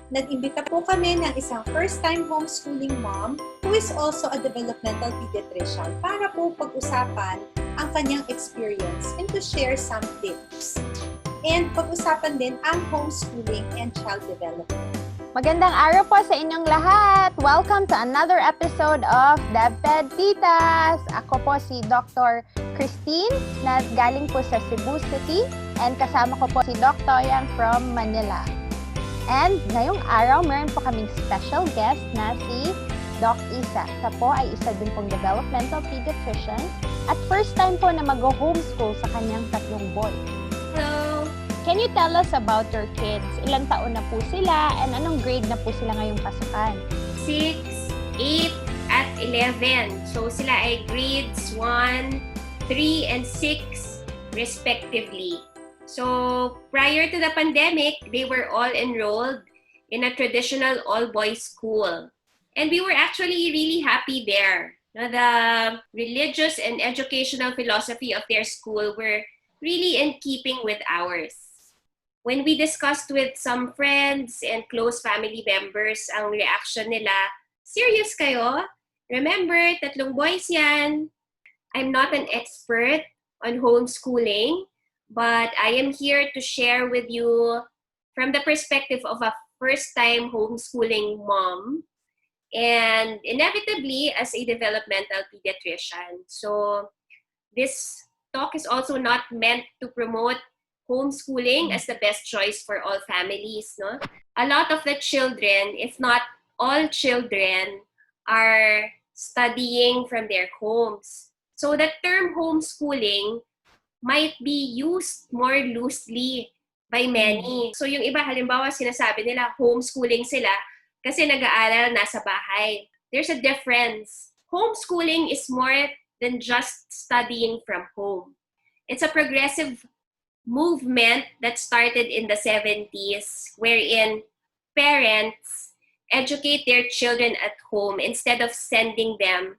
Nag-imbita po kami ng isang first-time homeschooling mom who is also a developmental pediatrician para po pag-usapan ang kanyang experience and to share some tips. And pag-usapan din ang homeschooling and child development. Magandang araw po sa inyong lahat! Welcome to another episode of DevPed Titas! Ako po si Dr. Christine na galing po sa Cebu City and kasama ko po si Dr. Yang from Manila. And ngayong araw, meron po kaming special guest na si Doc Isa. Siya po ay isa din pong developmental pediatrician at first time po na mag-homeschool sa kanyang 3 boys. Hello! Can you tell us about your kids? Ilang taon na po sila and anong grade na po sila ngayong pasukan? 6, 8, at 11. So sila ay grades 1, 3, and 6 respectively. So prior to the pandemic, they were all enrolled in a traditional all-boys school. And we were actually really happy there. Now, the religious and educational philosophy of their school were really in keeping with ours. When we discussed with some friends and close family members, ang reaction nila, serious kayo? Remember, 3 boys yan. I'm not an expert on homeschooling, but I am here to share with you from the perspective of a first-time homeschooling mom and inevitably as a developmental pediatrician. So this talk is also not meant to promote homeschooling as the best choice for all families, no? A lot of the children, if not all children, are studying from their homes. So the term homeschooling might be used more loosely by many. So yung iba, halimbawa, sinasabi nila homeschooling sila kasi nag-aaral nasa bahay. There's a difference. Homeschooling is more than just studying from home. It's a progressive movement that started in the 70s wherein parents educate their children at home instead of sending them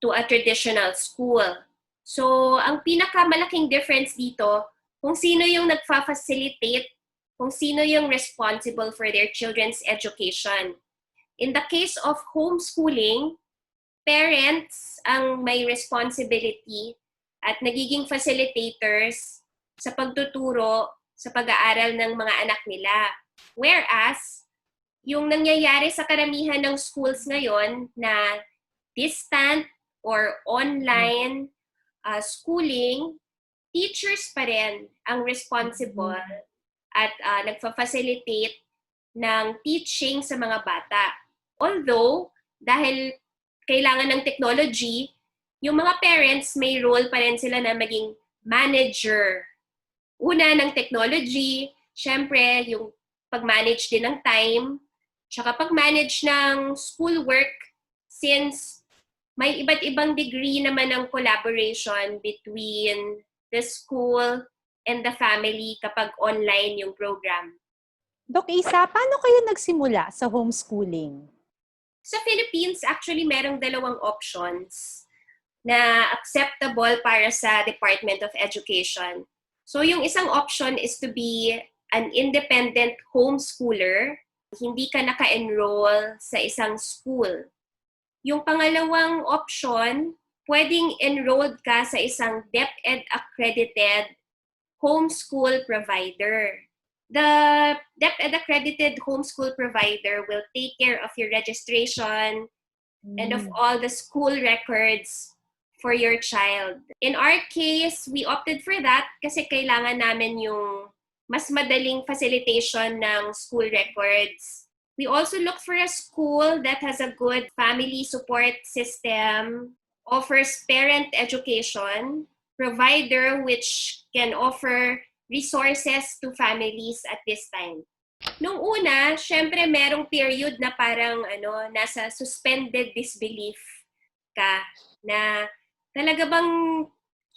to a traditional school. So, ang pinakamalaking difference dito, kung sino yung nagfa-facilitate, kung sino yung responsible for their children's education. In the case of homeschooling, parents ang may responsibility at nagiging facilitators sa pagtuturo sa pag-aaral ng mga anak nila. Whereas, yung nangyayari sa karamihan ng schools ngayon na distant or online schooling, teachers pa rin ang responsible at nagfa-facilitate ng teaching sa mga bata. Although, dahil kailangan ng technology, yung mga parents may role pa rin sila na maging manager. Una ng technology, syempre yung pag-manage din ng time, tsaka pag-manage ng schoolwork since may iba't ibang degree naman ng collaboration between the school and the family kapag online yung program. Doc Isa, paano kayo nagsimula sa homeschooling? Sa Philippines, actually merong 2 options na acceptable para sa Department of Education. So yung isang option is to be an independent homeschooler. Hindi ka naka-enroll sa isang school. Yung pangalawang option, pwedeng enrolled ka sa isang DepEd accredited homeschool provider. The DepEd accredited homeschool provider will take care of your registration and of all the school records for your child. In our case, we opted for that kasi kailangan namin yung mas madaling facilitation ng school records. We also look for a school that has a good family support system, offers parent education, provider which can offer resources to families at this time. Nung una, syempre merong period na parang nasa suspended disbelief ka na talaga bang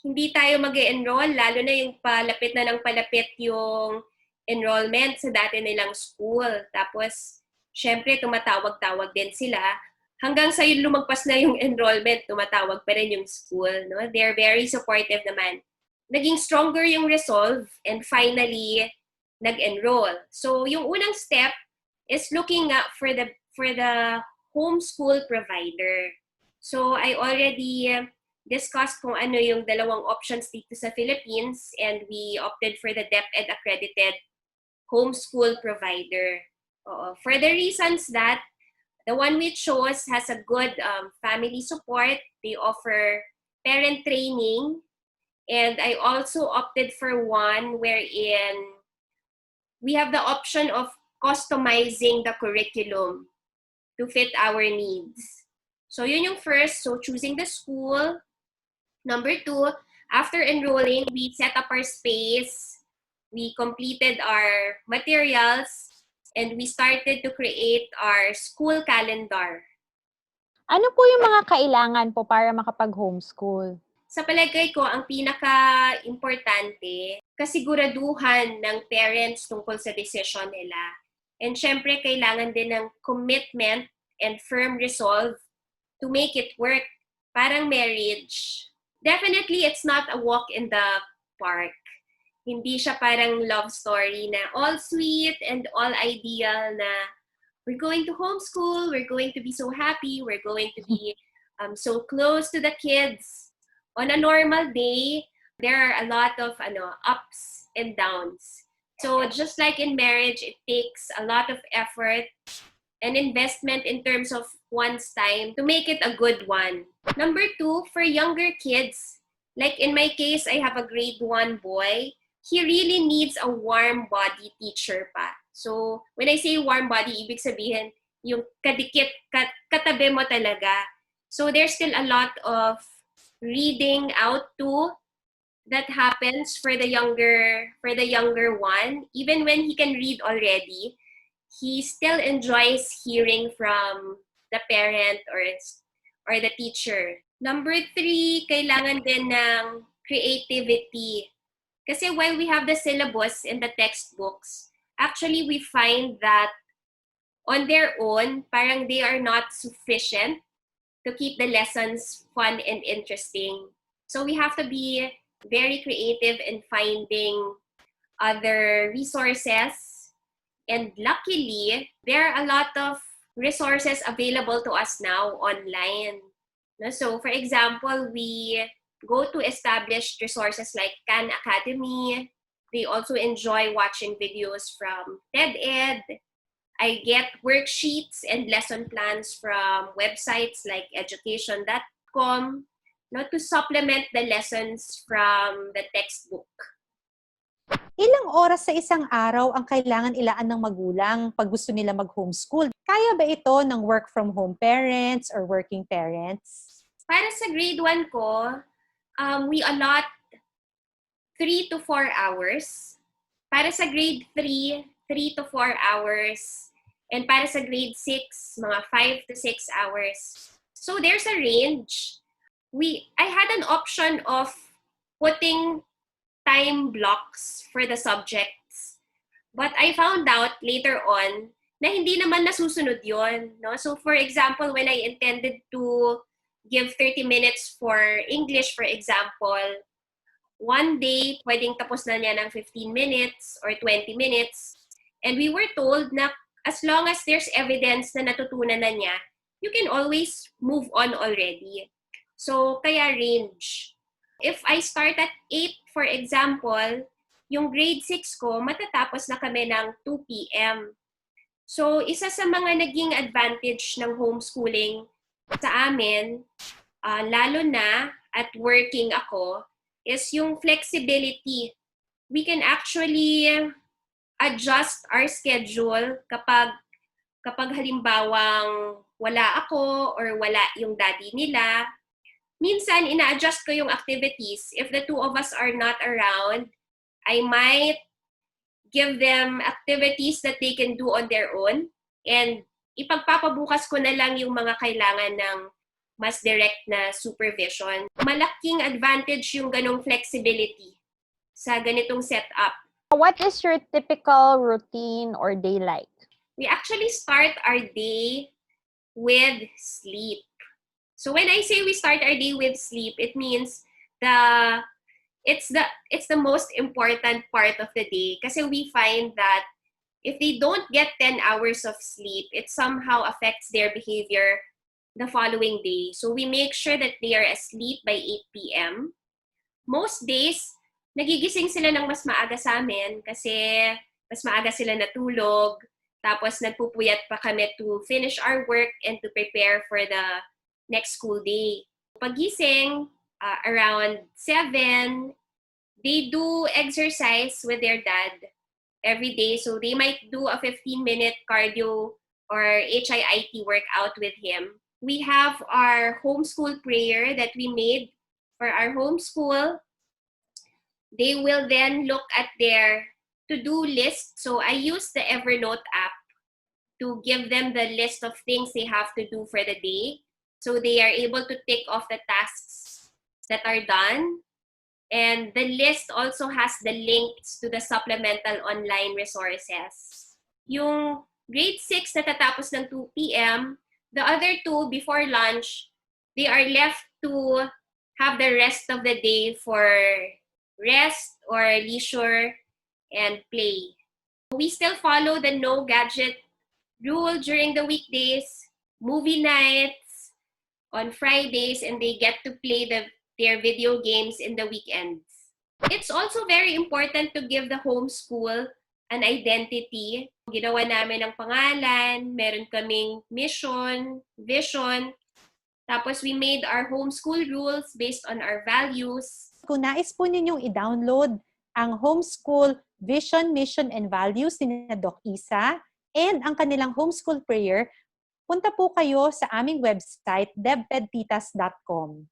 hindi tayo mag-e-enroll, lalo na yung palapit na ng palapit yung enrollment sa dati nilang school. Tapos, syempre, tumatawag-tawag din sila. Hanggang sa yung lumagpas na yung enrollment, tumatawag pa rin yung school. No? They're very supportive naman. Naging stronger yung resolve and finally, nag-enroll. So, yung unang step is looking up for the homeschool provider. So I already discussed kung ano yung dalawang options dito sa Philippines, and we opted for the DepEd accredited homeschool provider. For the reasons that the one we chose has a good family support, they offer parent training, and I also opted for one wherein we have the option of customizing the curriculum to fit our needs. So yun yung first, so choosing the school. Number 2, after enrolling, we set up our space, we completed our materials, and we started to create our school calendar. Ano po yung mga kailangan po para makapag-homeschool? Sa palagay ko, ang pinaka-importante, kasiguraduhan ng parents tungkol sa decision nila. And syempre, kailangan din ng commitment and firm resolve to make it work. Parang marriage. Definitely, it's not a walk in the park. Hindi siya parang love story na all sweet and all ideal na we're going to homeschool, we're going to be so happy, we're going to be so close to the kids. On a normal day, there are a lot of ups and downs. So just like in marriage, it takes a lot of effort and investment in terms of one's time to make it a good one. Number 2, for younger kids, like in my case, I have a grade 1 boy. He really needs a warm body teacher pa. So when I say warm body, ibig sabihin yung kadikit, katabi mo talaga. So there's still a lot of reading out to that happens for the younger one. Even when he can read already, he still enjoys hearing from the parent or the teacher. Number 3, kailangan din ng creativity. Kasi while we have the syllabus in the textbooks, actually we find that on their own, parang they are not sufficient to keep the lessons fun and interesting. So we have to be very creative in finding other resources. And luckily, there are a lot of resources available to us now online. So for example, we go to established resources like Khan Academy. They also enjoy watching videos from TED-Ed. I get worksheets and lesson plans from websites like education.com to supplement the lessons from the textbook. Ilang oras sa isang araw ang kailangan ilaan ng magulang pag gusto nila mag-homeschool? Kaya ba ito ng work-from-home parents or working parents? Para sa grade 1 ko, we allot 3 to 4 hours. Para sa grade 3, 3 to 4 hours. And para sa grade 6, mga 5 to 6 hours. So there's a range. I had an option of putting time blocks for the subjects. But I found out later on na hindi naman nasusunod yon. No? So for example, when I intended to give 30 minutes for English, for example, one day, pwedeng tapos na niya ng 15 minutes or 20 minutes. And we were told na as long as there's evidence na natutunan na niya, you can always move on already. So, kaya range. If I start at 8, for example, yung grade 6 ko, matatapos na kami ng 2 p.m. So, isa sa mga naging advantage ng homeschooling sa amin, lalo na at working ako, is yung flexibility. We can actually adjust our schedule kapag halimbawang wala ako or wala yung daddy nila. Minsan, ina-adjust ko yung activities. If the two of us are not around, I might give them activities that they can do on their own. And ipagpapabukas ko na lang yung mga kailangan ng mas direct na supervision. Malaking advantage yung ganong flexibility sa ganitong setup. What is your typical routine or day like? We actually start our day with sleep. So when I say we start our day with sleep, it means it's the most important part of the day kasi we find that if they don't get 10 hours of sleep, it somehow affects their behavior the following day. So we make sure that they are asleep by 8 p.m. Most days, nagigising sila ng mas maaga sa amin kasi mas maaga sila natulog. Tapos nagpupuyat pa kami to finish our work and to prepare for the next school day. Pagising, around 7, they do exercise with their dad every day. So they might do a 15-minute cardio or HIIT workout with him. We have our homeschool prayer that we made for our homeschool. They will then look at their to-do list. So I use the Evernote app to give them the list of things they have to do for the day. So they are able to tick off the tasks that are done. And the list also has the links to the supplemental online resources. Yung grade 6 na tatapos ng 2 p.m., the other two, before lunch, they are left to have the rest of the day for rest or leisure and play. We still follow the no gadget rule during the weekdays, movie nights on Fridays, and they get to play their video games in the weekends. It's also very important to give the homeschool an identity. Ginawa namin ng pangalan, meron kaming mission, vision, tapos we made our homeschool rules based on our values. Kung nais po ninyong i-download ang homeschool vision, mission, and values ni Doc Isa and ang kanilang homeschool prayer, punta po kayo sa aming website, devpedtitas.com.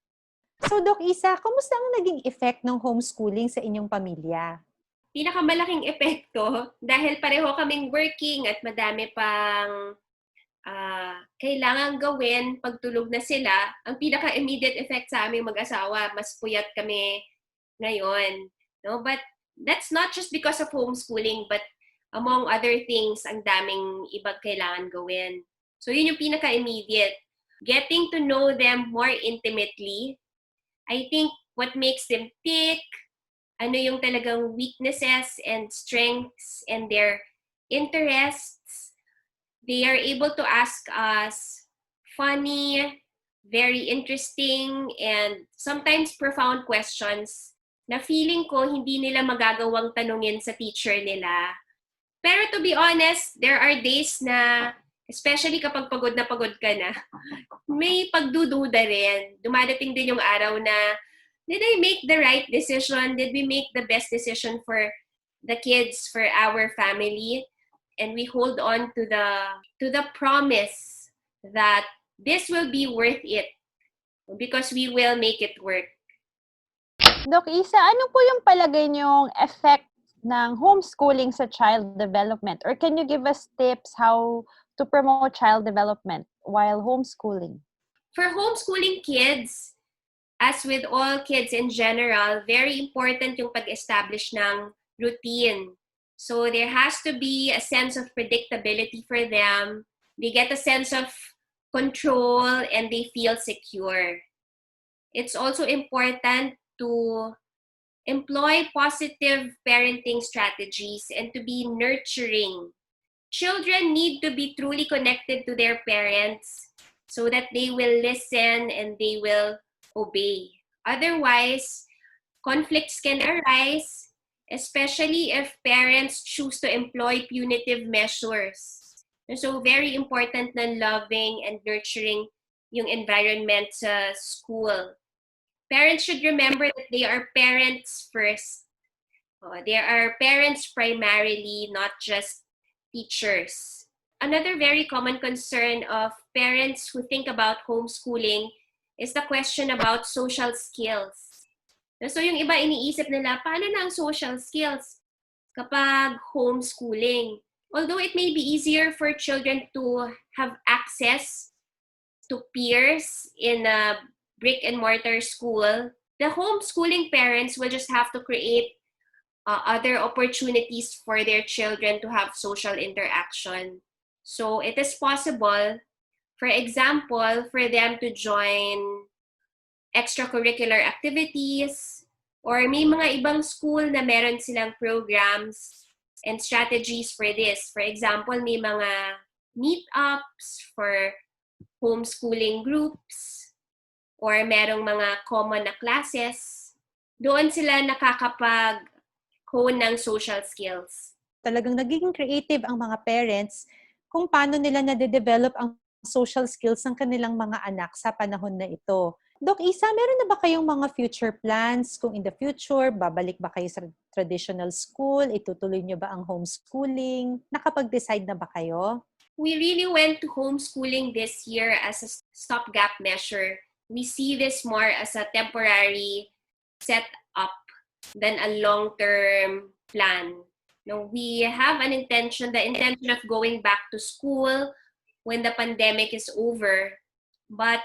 So, Doc Isa, kumusta ang naging effect ng homeschooling sa inyong pamilya? Pinakamalaking epekto dahil pareho kaming working at madami pang kailangan gawin pagtulog na sila. Ang pinaka-immediate effect sa aming mag-asawa, mas puyat kami ngayon. No? But that's not just because of homeschooling, but among other things, ang daming ibang kailangan gawin. So yun yung pinaka-immediate. Getting to know them more intimately, I think what makes them tick, ano yung talagang weaknesses and strengths and their interests. They are able to ask us funny, very interesting, and sometimes profound questions na feeling ko hindi nila magagawang tanungin sa teacher nila. Pero to be honest, there are days na, especially kapag pagod na pagod ka na, may pagdududa rin. Dumadating din yung araw na, did I make the right decision? Did we make the best decision for the kids, for our family? And we hold on to the promise that this will be worth it because we will make it work. Doc Isa, ano po yung palagay niyong effect ng homeschooling sa child development? Or can you give us tips how to promote child development while homeschooling? For homeschooling kids, as with all kids in general, very important yung pag-establish ng routine. So there has to be a sense of predictability for them. They get a sense of control and they feel secure. It's also important to employ positive parenting strategies and to be nurturing. Children need to be truly connected to their parents so that they will listen and they will obey. Otherwise, conflicts can arise, especially if parents choose to employ punitive measures. So very important na loving and nurturing yung environment sa school. Parents should remember that they are parents first. They are parents primarily, not just teachers. Another very common concern of parents who think about homeschooling is the question about social skills. So yung iba iniisip nila, paano na ang social skills kapag homeschooling? Although it may be easier for children to have access to peers in a brick and mortar school, the homeschooling parents will just have to create other opportunities for their children to have social interaction. So it is possible, for example, for them to join extracurricular activities, or may mga ibang school na meron silang programs and strategies for this. For example, may mga meetups for homeschooling groups or merong mga common na classes. Doon sila nakakapag-hone ng social skills. Talagang nagiging creative ang mga parents kung paano nila nade-develop ang social skills ng kanilang mga anak sa panahon na ito. Doc Isa, meron na ba kayong mga future plans? Kung in the future, babalik ba kayo sa traditional school? Itutuloy nyo ba ang homeschooling? Nakapag-decide na ba kayo? We really went to homeschooling this year as a stopgap measure. We see this more as a temporary setup than a long-term plan. No, we have the intention of going back to school when the pandemic is over. But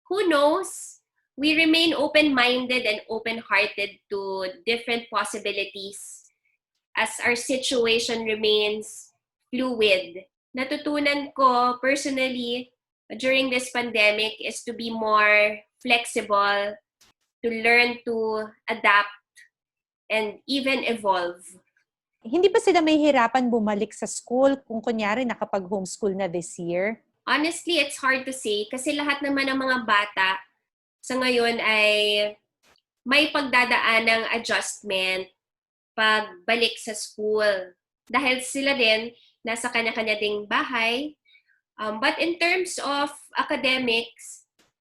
who knows? We remain open-minded and open-hearted to different possibilities as our situation remains fluid. Natutunan ko personally during this pandemic is to be more flexible, to learn to adapt, and even evolve. Hindi ba sila may hirapan bumalik sa school kung kunyari nakapag-homeschool na this year? Honestly, it's hard to say kasi lahat naman ng mga bata sa ngayon ay may pagdadaan ng adjustment pagbalik sa school. Dahil sila din nasa kanya-kanya ding bahay. But in terms of academics,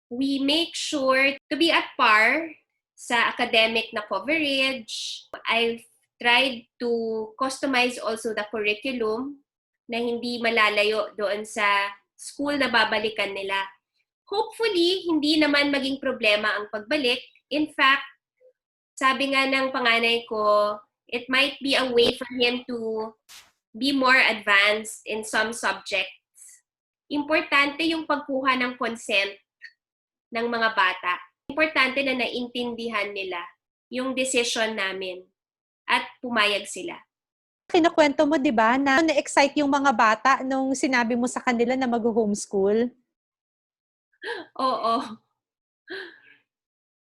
we make sure to be at par sa academic na coverage. I've tried to customize also the curriculum na hindi malalayo doon sa school na babalikan nila. Hopefully, hindi naman maging problema ang pagbalik. In fact, sabi nga ng panganay ko, it might be a way for him to be more advanced in some subjects. Importante yung pagkuha ng consent ng mga bata. Importante na naintindihan nila yung decision namin at pumayag sila. Kinukwento mo, di ba, na na-excite yung mga bata nung sinabi mo sa kanila na mag-homeschool? Oo.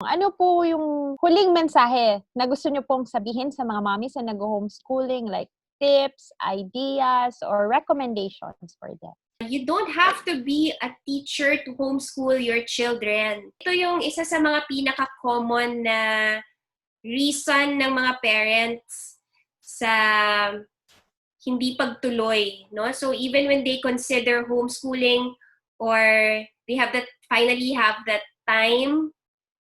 Ano po yung huling mensahe na gusto nyo pong sabihin sa mga mommies na nag-homeschooling, like tips, ideas, or recommendations for them? You don't have to be a teacher to homeschool your children. Ito yung isa sa mga pinaka-common na reason ng mga parents sa hindi pagtuloy, no? So even when they consider homeschooling or they finally have that time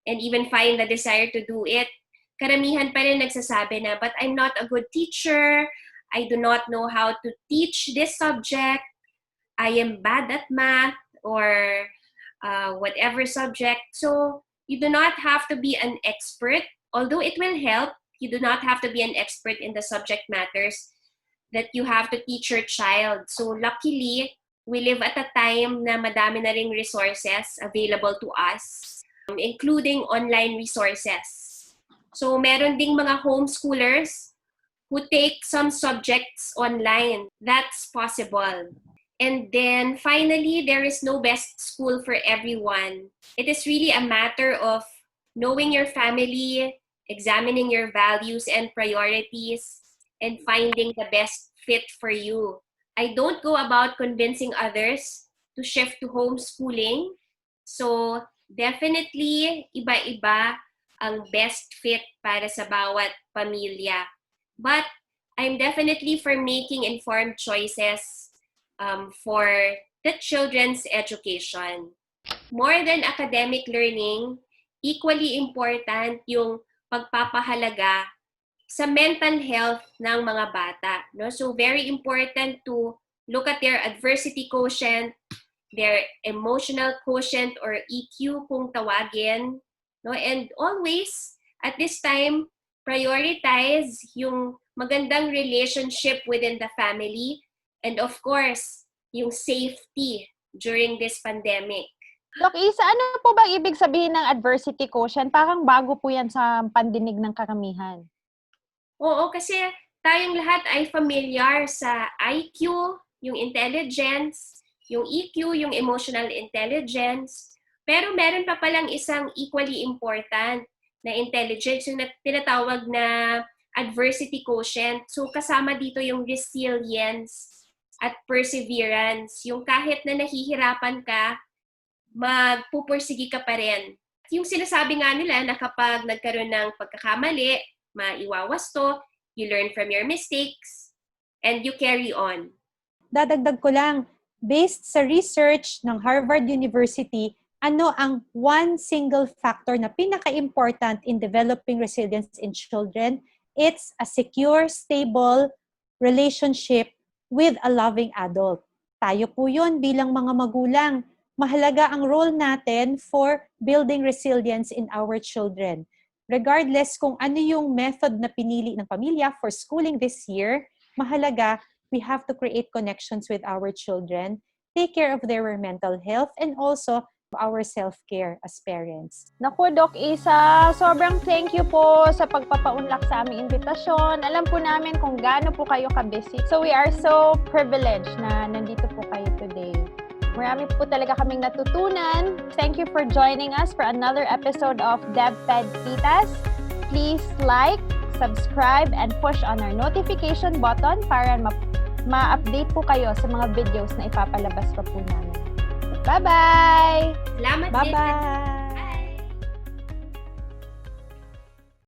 and even find the desire to do it, karamihan pa rin nagsasabi na, but I'm not a good teacher, I do not know how to teach this subject, I am bad at math or whatever subject. So you do not have to be an expert, although it will help. You do not have to be an expert in the subject matters that you have to teach your child. So luckily, we live at a time na madami na ring resources available to us, including online resources. So meron ding mga homeschoolers who take some subjects online. That's possible. And then finally, there is no best school for everyone. It is really a matter of knowing your family, examining your values and priorities, and finding the best fit for you. I don't go about convincing others to shift to homeschooling. So definitely, iba-iba ang best fit para sa bawat pamilya. But I'm definitely for making informed choices for the children's education. More than academic learning, equally important yung pagpapahalaga sa mental health ng mga bata. No? So very important to look at their adversity quotient, their emotional quotient or EQ kung tawagin. No? And always, at this time, prioritize yung magandang relationship within the family and of course, yung safety during this pandemic. Doc Isa, ano po bang ibig sabihin ng adversity quotient? Parang bago po yan sa pandinig ng karamihan. Oo, kasi tayong lahat ay familiar sa IQ, yung intelligence, yung EQ, yung emotional intelligence. Pero meron pa palang isang equally important na intelligence, yung tinatawag na adversity quotient. So kasama dito yung resilience at perseverance. Yung kahit na nahihirapan ka, magpupursige ka pa rin. Yung sinasabi nga nila na kapag nagkaroon ng pagkakamali, maiwawasto, you learn from your mistakes, and you carry on. Dadagdag ko lang, based sa research ng Harvard University, ano ang one single factor na pinaka-important in developing resilience in children? It's a secure, stable relationship with a loving adult. Tayo po yun bilang mga magulang. Mahalaga ang role natin for building resilience in our children. Regardless kung ano yung method na pinili ng pamilya for schooling this year, mahalaga, we have to create connections with our children, take care of their mental health, and also our self-care as parents. Naku, Doc Isa, sobrang thank you po sa pagpapaunlak sa aming invitasyon. Alam po namin kung gaano po kayo ka-busy. So we are so privileged na nandito po kayo today. Marami po talaga kaming natutunan. Thank you for joining us for another episode of DevPed Titas. Please like, subscribe, and push on our notification button para ma-update po kayo sa mga videos na ipapalabas pa po namin. Bye-bye! Salamat din. Bye-bye!